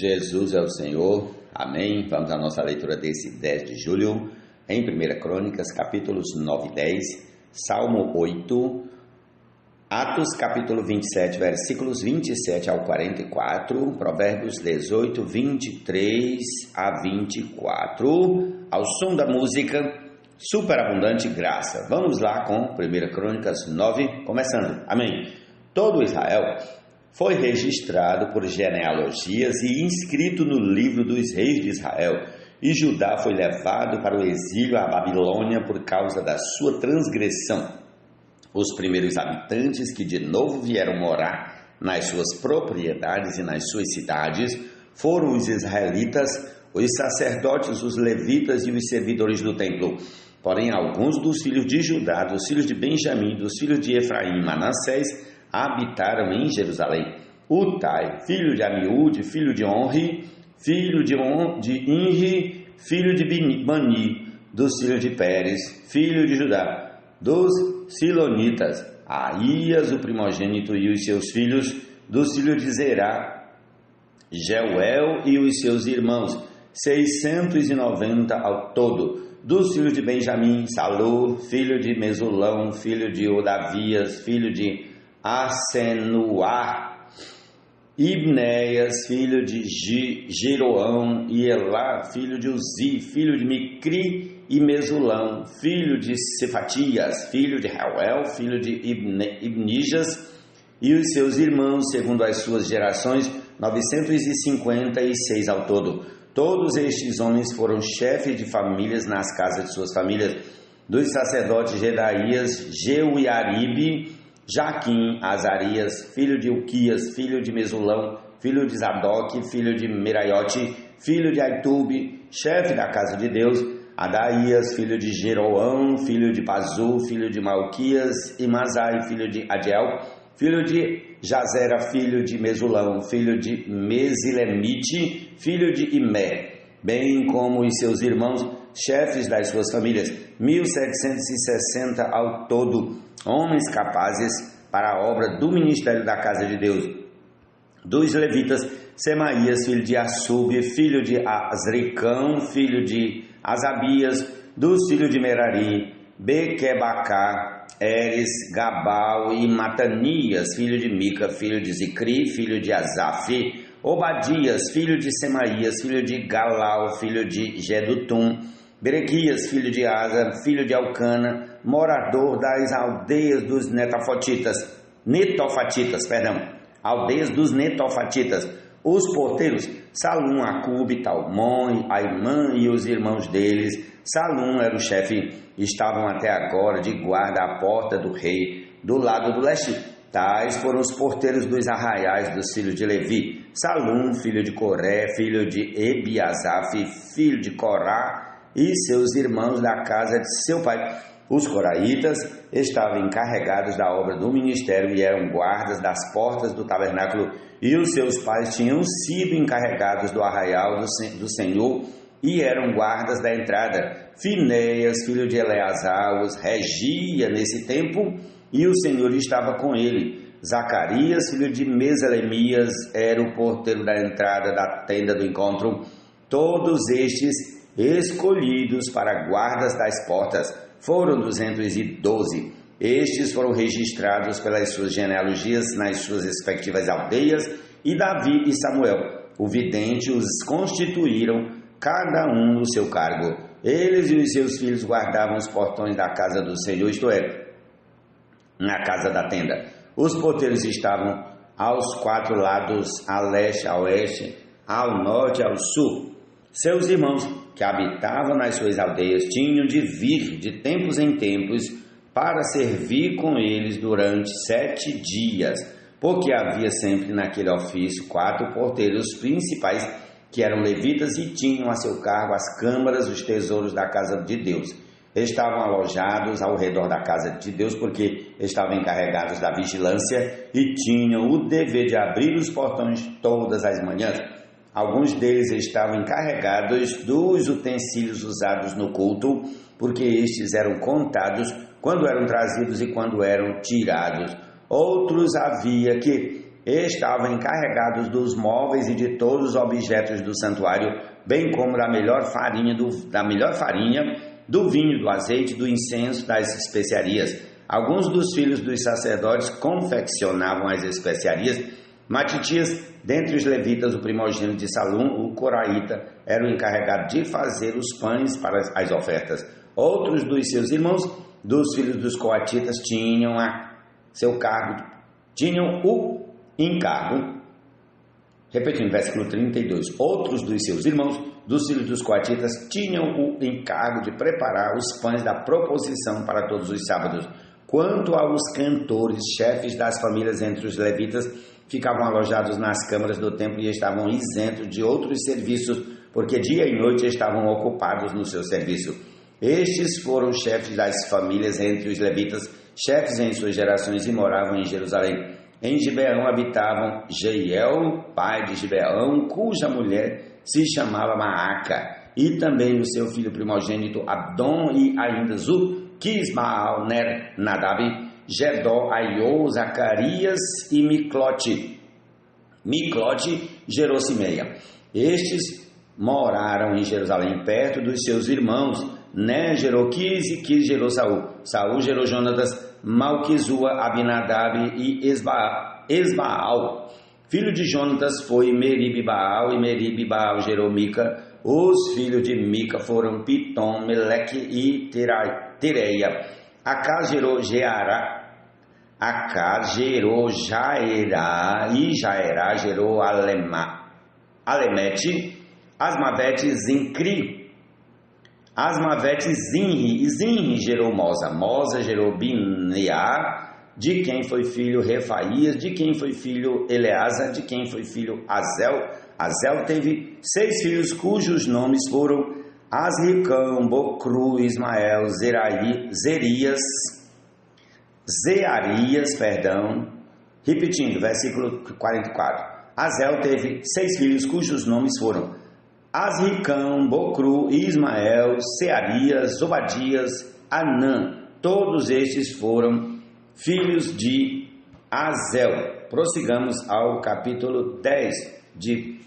Jesus é o Senhor, amém. Vamos à nossa leitura desse 10 de julho, em 1 Crônicas, capítulos 9 e 10, Salmo 8, Atos, capítulo 27, versículos 27 ao 44, Provérbios 18, 23 a 24, ao som da música Superabundante Graça. Vamos lá com 1 Crônicas 9, começando, amém. Todo Israel foi registrado por genealogias e inscrito no livro dos reis de Israel, e Judá foi levado para o exílio à Babilônia por causa da sua transgressão. Os primeiros habitantes que de novo vieram morar nas suas propriedades e nas suas cidades foram os israelitas, os sacerdotes, os levitas e os servidores do templo. Porém, alguns dos filhos de Judá, dos filhos de Benjamim, dos filhos de Efraim e Manassés habitaram em Jerusalém. Utai, filho de Amiúde, filho de Onri, filho de Inri, filho de Bani, dos filhos de Pérez, filho de Judá, dos Silonitas, Aías, o primogênito, e os seus filhos, dos filhos de Zerá, Jeuel e os seus irmãos, 690 ao todo. Dos filhos de Benjamim, Salur, filho de Mesulão, filho de Odavias, filho de Asenuá, Ibnéias, filho de Jeroão, e Elá, filho de Uzi, filho de Micri, e Mesulão, filho de Cefatias, filho de Reuel, filho de Ibnijas, e os seus irmãos, segundo as suas gerações, 956 ao todo. Todos estes homens foram chefes de famílias nas casas de suas famílias. Dos sacerdotes Jedaías, Jeuiaribe, Jaquim, Azarias, filho de Uquias, filho de Mesulão, filho de Zadok, filho de Meraiote, filho de Aitube, chefe da casa de Deus, Adaías, filho de Jeroão, filho de Pazu, filho de Malquias, e Mazai, filho de Adiel, filho de Jazera, filho de Mesulão, filho de Mesilemite, filho de Imé, bem como os seus irmãos, chefes das suas famílias, 1760 ao todo, homens capazes para a obra do ministério da casa de Deus. Dos levitas, Semaías, filho de Assub, filho de Azricão, filho de Asabias, dos filhos de Merari, Bequebacá, Eres, Gabal e Matanias, filho de Mica, filho de Zicri, filho de Asaf, Obadias, filho de Semaías, filho de Galal, filho de Gedutum, Berequias, filho de Asa, filho de Alcana, morador das aldeias dos aldeias dos Netofatitas. Os porteiros, Salum, Acube, Talmon, Aimã e os irmãos deles. Salum era o chefe, estavam até agora de guarda à porta do rei, do lado do leste. Tais foram os porteiros dos arraiais dos filhos de Levi: Salum, filho de Coré, filho de Ebiasaf, filho de Corá, e seus irmãos da casa de seu pai. Os coraitas estavam encarregados da obra do ministério e eram guardas das portas do tabernáculo, e os seus pais tinham sido encarregados do arraial do Senhor e eram guardas da entrada. Finéias, filho de Eleazar, os regia nesse tempo, e o Senhor estava com ele. Zacarias, filho de Meselemias, era o porteiro da entrada da tenda do encontro. Todos estes escolhidos para guardas das portas foram 212. Estes foram registrados pelas suas genealogias nas suas respectivas aldeias, e Davi e Samuel, o vidente, os constituíram, cada um no seu cargo. Eles e os seus filhos guardavam os portões da casa do Senhor, isto é, na casa da tenda. Os porteiros estavam aos quatro lados, a leste, a oeste, ao norte e ao sul. Seus irmãos, que habitavam nas suas aldeias, tinham de vir de tempos em tempos para servir com eles durante 7 dias, porque havia sempre naquele ofício 4 porteiros principais, que eram levitas e tinham a seu cargo as câmaras, os tesouros da casa de Deus. Estavam alojados ao redor da casa de Deus, porque estavam encarregados da vigilância e tinham o dever de abrir os portões todas as manhãs. Alguns deles estavam encarregados dos utensílios usados no culto, porque estes eram contados quando eram trazidos e quando eram tirados. Outros havia que estavam encarregados dos móveis e de todos os objetos do santuário, bem como da melhor farinha, do vinho, do azeite, do incenso, das especiarias. Alguns dos filhos dos sacerdotes confeccionavam as especiarias. Matitias, dentre os levitas, o primogênito de Salum, o coraíta, era o encarregado de fazer os pães para as ofertas. Outros dos seus irmãos, dos filhos dos coatitas, tinham o encargo. Repetindo, versículo 32. Outros dos seus irmãos, dos filhos dos coatitas, tinham o encargo de preparar os pães da proposição para todos os sábados. Quanto aos cantores, chefes das famílias entre os levitas, ficavam alojados nas câmaras do templo e estavam isentos de outros serviços, porque dia e noite estavam ocupados no seu serviço. Estes foram chefes das famílias entre os levitas, chefes em suas gerações, e moravam em Jerusalém. Em Gibeão habitavam Jeiel, pai de Gibeão, cuja mulher se chamava Maaca, e também o seu filho primogênito Abdom, e ainda Zu, Quisbaal, Ner, Nadab, Gedó, Aiô, Zacarias e Miclote. Miclote gerou Simeia. Estes moraram em Jerusalém, perto dos seus irmãos. Né gerou Quis, e Quis gerou Saul. Saul gerou Jonatas, Malquizua, Abinadab e Esbaal. Filho de Jonatas foi Meribe-Baal, e Meribe-Baal gerou Mica. Os filhos de Mica foram Pitom, Meleque e Tereia. Acaz gerou Jeará. Acaz gerou Jaerá, e Jaerá gerou Alemete. Asmavete, Zincri. Asmavete, Zinri, e Zinri gerou Mosa. Mosa gerou Bineá, de quem foi filho Refaías, de quem foi filho Eleasa, de quem foi filho Azel. Azel teve 6 filhos, cujos nomes foram Asricão, Bocru, Ismael, Zearias, repetindo, versículo 44. Azel teve 6 filhos, cujos nomes foram Asricão, Bocru, Ismael, Searias, Zobadias, Anã. Todos estes foram filhos de Azel. Prossigamos ao capítulo 10 de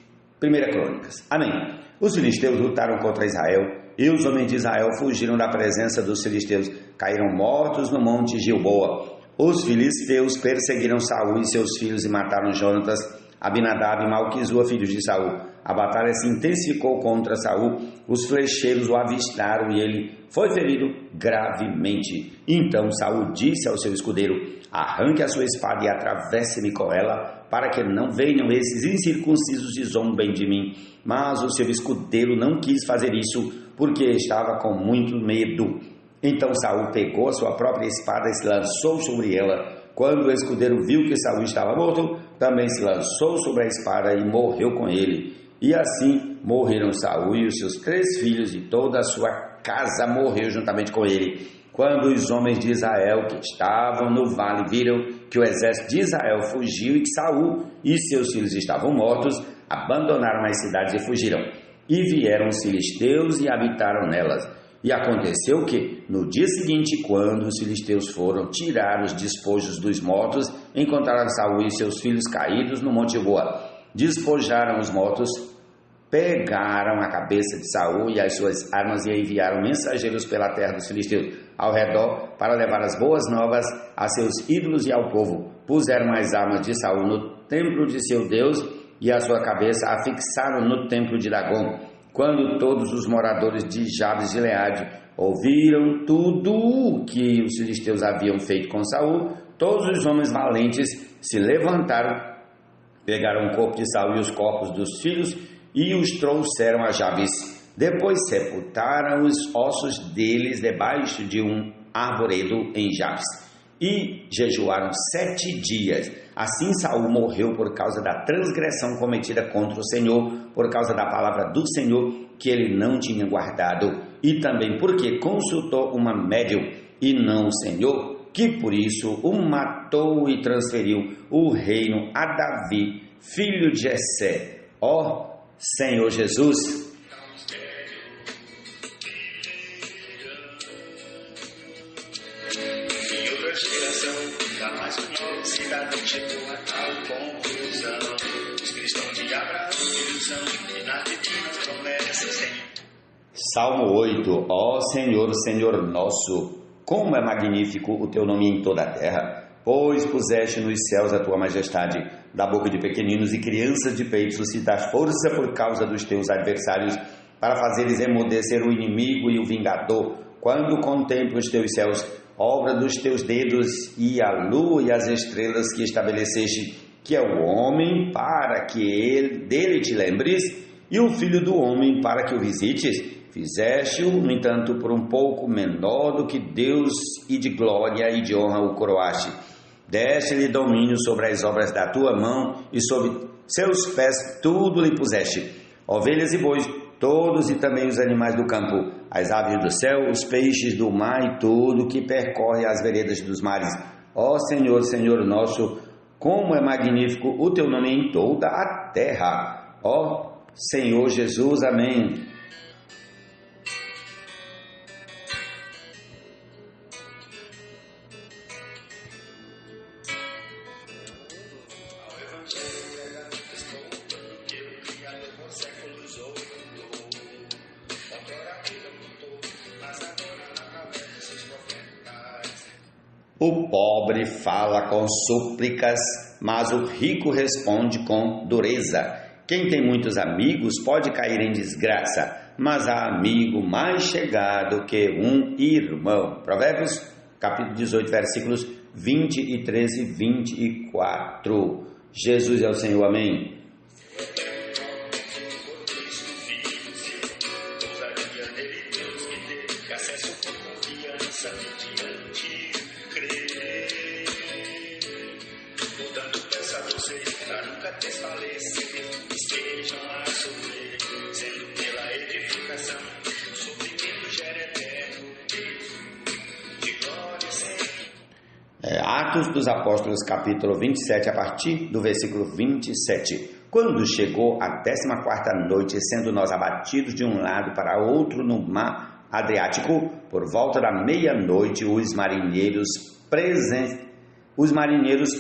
1 Crônicas. Amém. Os filisteus lutaram contra Israel, e os homens de Israel fugiram da presença dos filisteus, caíram mortos no monte Gilboa. Os filisteus perseguiram Saul e seus filhos e mataram Jonatas, Abinadab e Malquizua, filhos de Saul. A batalha se intensificou contra Saul, os flecheiros o avistaram e ele foi ferido gravemente. Então Saul disse ao seu escudeiro: arranque a sua espada e atravesse-me com ela, para que não venham esses incircuncisos e zombem de mim. Mas o seu escudeiro não quis fazer isso, porque estava com muito medo. Então Saul pegou a sua própria espada e se lançou sobre ela. Quando o escudeiro viu que Saul estava morto, também se lançou sobre a espada e morreu com ele. E assim morreram Saul e os seus 3 filhos, e toda a sua casa morreu juntamente com ele. Quando os homens de Israel que estavam no vale viram que o exército de Israel fugiu e que Saul e seus filhos estavam mortos, abandonaram as cidades e fugiram. E vieram os filisteus e habitaram nelas. E aconteceu que, no dia seguinte, quando os filisteus foram tirar os despojos dos mortos, encontraram Saul e seus filhos caídos no monte Boa. Despojaram os mortos, pegaram a cabeça de Saul e as suas armas e enviaram mensageiros pela terra dos filisteus ao redor para levar as boas novas a seus ídolos e ao povo. Puseram as armas de Saul no templo de seu Deus e a sua cabeça a fixaram no templo de Dagom. Quando todos os moradores de Jabes de Gileade ouviram tudo o que os filisteus haviam feito com Saul, todos os homens valentes se levantaram, pegaram o corpo de Saul e os corpos dos filhos e os trouxeram a Jabes. Depois sepultaram os ossos deles debaixo de um arvoredo em Jabes e jejuaram 7 dias. Assim Saul morreu por causa da transgressão cometida contra o Senhor, por causa da palavra do Senhor que ele não tinha guardado, e também porque consultou uma médium e não o Senhor, que por isso o matou e transferiu o reino a Davi, filho de Jessé. Ó Senhor Jesus, conspiração, jamais um novo cidadão chegou a tal conclusão. Os cristãos de Abraão, ilusão, e nas divinas promessas tem. Salmo 8. Ó Senhor, Senhor nosso, como é magnífico o teu nome em toda a terra, pois puseste nos céus a tua majestade, da boca de pequeninos e crianças de peito suscitas força por causa dos teus adversários, para fazeres emudecer o inimigo e o vingador, quando contemplo os teus céus, obra dos teus dedos, e a lua e as estrelas que estabeleceste, que é o homem para que dele te lembres, e o filho do homem para que o visites. Fizeste-o, no entanto, por um pouco menor do que Deus, e de glória e de honra o coroaste. Deste-lhe domínio sobre as obras da tua mão, e sobre seus pés tudo lhe puseste. Ovelhas e bois, todos e também os animais do campo, as aves do céu, os peixes do mar e tudo que percorre as veredas dos mares. Ó Senhor, Senhor nosso, como é magnífico o teu nome em toda a terra. Ó Senhor Jesus, amém. O pobre fala com súplicas, mas o rico responde com dureza. Quem tem muitos amigos pode cair em desgraça, mas há amigo mais chegado que um irmão. Provérbios, capítulo 18, versículos 23 e 24. Jesus é o Senhor, amém. Atos dos Apóstolos, capítulo 27, a partir do versículo 27. Quando chegou a 14ª noite, sendo nós abatidos de um lado para outro no mar Adriático, por volta da meia-noite, os marinheiros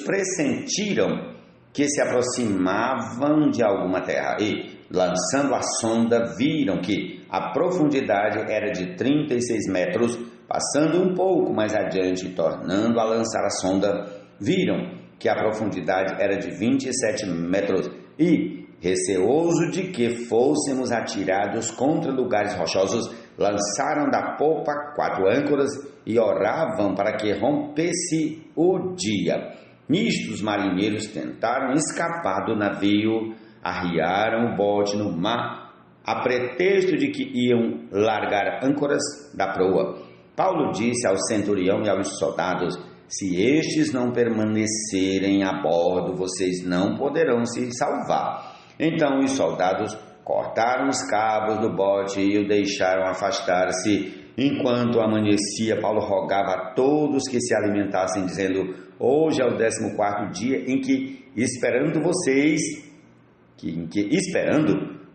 pressentiram que se aproximavam de alguma terra e, lançando a sonda, viram que a profundidade era de 36 metros. Passando um pouco mais adiante e tornando a lançar a sonda, viram que a profundidade era de 27 metros e, receoso de que fôssemos atirados contra lugares rochosos, lançaram da popa 4 âncoras e oravam para que rompesse o dia. Nisto, os marinheiros tentaram escapar do navio, arriaram o bote no mar, a pretexto de que iam largar âncoras da proa. Paulo disse ao centurião e aos soldados: se estes não permanecerem a bordo, vocês não poderão se salvar. Então os soldados cortaram os cabos do bote e o deixaram afastar-se. Enquanto amanhecia, Paulo rogava a todos que se alimentassem, dizendo: hoje é o 14º dia em que esperando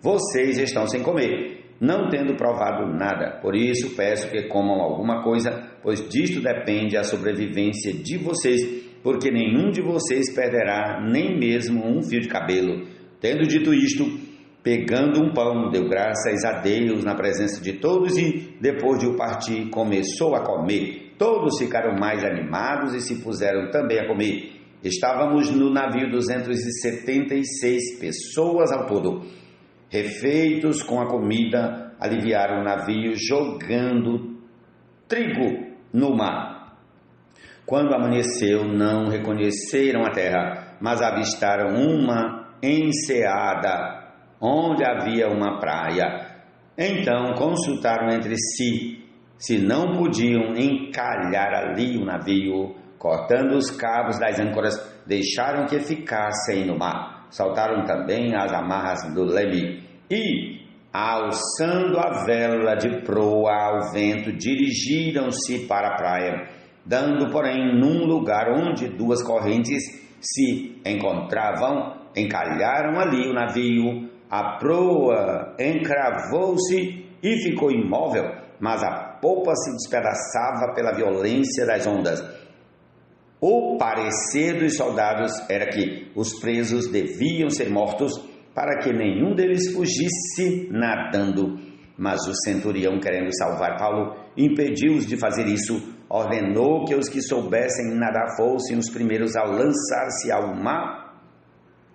vocês estão sem comer, não tendo provado nada. Por isso peço que comam alguma coisa, pois disto depende a sobrevivência de vocês, porque nenhum de vocês perderá nem mesmo um fio de cabelo. Tendo dito isto, pegando um pão, deu graças a Deus na presença de todos e, depois de o partir, começou a comer. Todos ficaram mais animados e se puseram também a comer. Estávamos no navio 276 pessoas ao todo. Refeitos com a comida, aliviaram o navio jogando trigo no mar. Quando amanheceu, não reconheceram a terra, mas avistaram uma enseada onde havia uma praia. Então consultaram entre si se não podiam encalhar ali o navio. Cortando os cabos das âncoras, deixaram que ficassem no mar. Saltaram também as amarras do leme e, alçando a vela de proa ao vento, dirigiram-se para a praia, dando, porém, num lugar onde 2 correntes se encontravam, encalharam ali o navio. A proa encravou-se e ficou imóvel, mas a popa se despedaçava pela violência das ondas. O parecer dos soldados era que os presos deviam ser mortos para que nenhum deles fugisse nadando. Mas o centurião, querendo salvar Paulo, impediu-os de fazer isso. Ordenou que os que soubessem nadar fossem os primeiros a lançar-se ao mar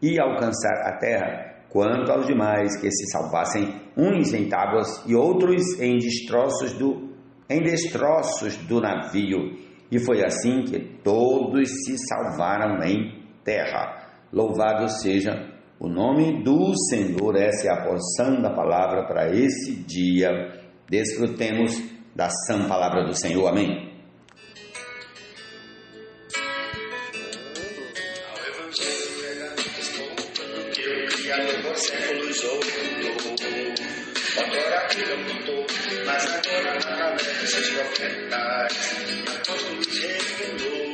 e alcançar a terra, quanto aos demais que se salvassem, uns em tábuas e outros em destroços do navio. E foi assim que todos se salvaram em terra. Louvado seja o nome do Senhor. Essa é a porção da palavra para esse dia. Desfrutemos da sã palavra do Senhor. Amém. Séculos ouviu, agora ele ocultou, mas agora através dos seus profetas, apóstolos revelou,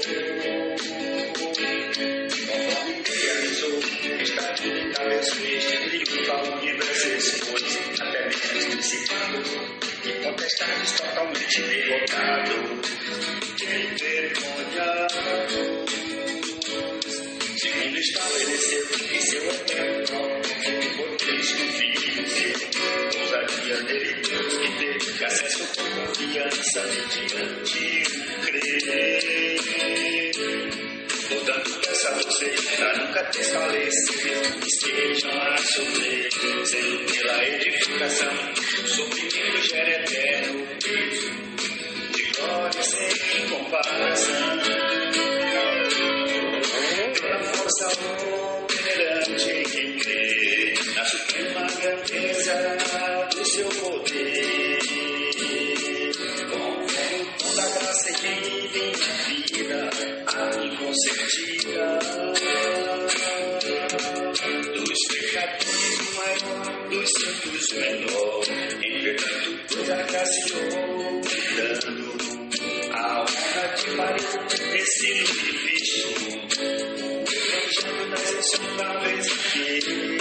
conforme realizou, está tudo em cabeças de triunfal, universos expostos, até mesmo os principados, e potestades totalmente derrotados, que vergonha. Segundo estabeleceu em seu eterno próprio, por Cristo Filho, ousadia nele Deus que teve acesso com confiança mediante o crer. Vou dando graça a vocês para nunca desfalecer, estejam a sofrer, sendo pela edificação, o sofrimento gera eterno peso, de glória sem comparação. Pela força operante que crê na suprema grandeza do seu poder, com toda a graça que vem na vida, a mim concedida, dos pecadores o maior, dos santos o menor, entretanto toda a graça dando a honra de Maria desse livre Cristo. Das insondáveis riquezas,